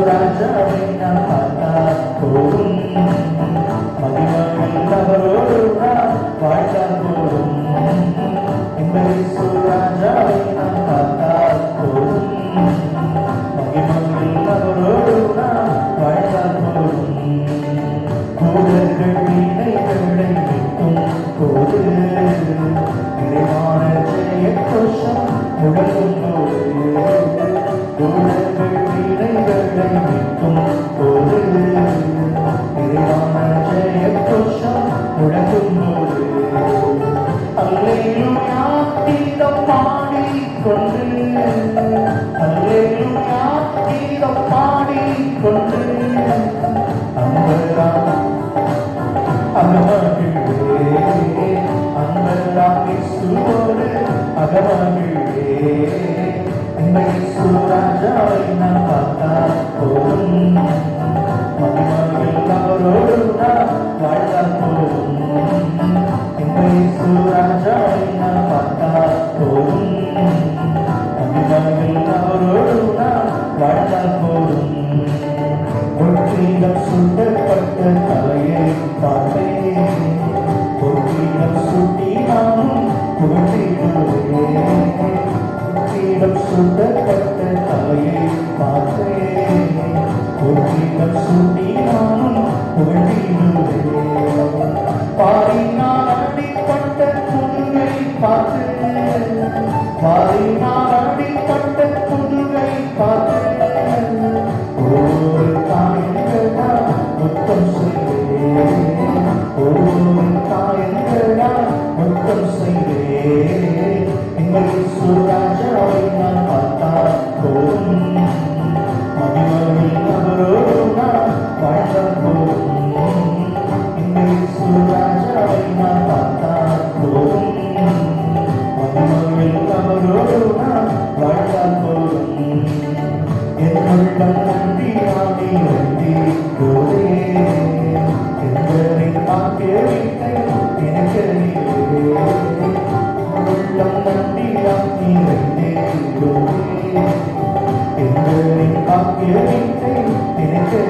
ராஜாவை நான் பார்த்தால் போதும், மகிமையில் அவரோடு நான் வாழ்ந்தால் போதும். இந்த ராஜாவை நான் பார்த்தால் போதும், மகிமையில் அவரோடு நான் வாழ்ந்தால் போதும். கூடர்கள் வீணைகளை நிற்கும் போது, நிறைவான ஜெய கோஷம் முழங்கும் போது, கூடர்கள் வீணைகளை நிற்கும் போது, நிறைவான ஜெய கோஷம் முழங்கும் போது, அல்லேலூயா கீதம் பாடிக்கொண்டு, அல்லேலூயா கீதம் பாடிக்கொண்டு, அகமகிழ்வே அன்பெல்லாம் இயேசுவோடு அகமகிழ்வே. இந்த இயேசு ராஜாவை நான் பார்த்தால் போதும், மகிமையில் அவரோடு நான் வாழ்ந்தால் போதும். இந்த இயேசு ராஜாவை நான் பார்த்தால் போதும், மகிமையில் அவரோடு நான் வாழ்ந்தால் போதும். பொற்கிரீடம் சூட்டப்பட்ட தலையை பார்த்தேன், பொற்கிரீடம் சூட்டி நானும் புகழ்ந்திடுவேன். பொற்கிரீடம் சூட்டப்பட்ட தலையை பார்த்தேன், பொற்கிரீடம் சூட்டி நானும் புகழ்ந்திடுவேன். பாரினால் அடிப்பட்ட புதுவை பார்த்தேன், பாரினால் அடிப்பட்ட புதுவை பார்த்தேன். முத்தம் செய்வேன், ஒவ்வொரு காயங்களால் முத்தம் செய்வேன். எங்கள் ராஜாவை நான் பார்த்தால் போதும், மகிமையில் அவரோடு நான் வாழ்ந்தால் போதும். எங்கள் ராஜாவை நான் பார்த்தால் போதும், மகிமையில் அவரோடு நான் வாழ்ந்தால் போதும். என் உள்ளம் நன்றி ஆடி வந்தி போதே, எங்களின் பாக்கியத்தை எனக்கு உள்ளம் நன்றி ஆடி வந்தே போதே, எங்களின் பாக்கியத்தை எனக்கு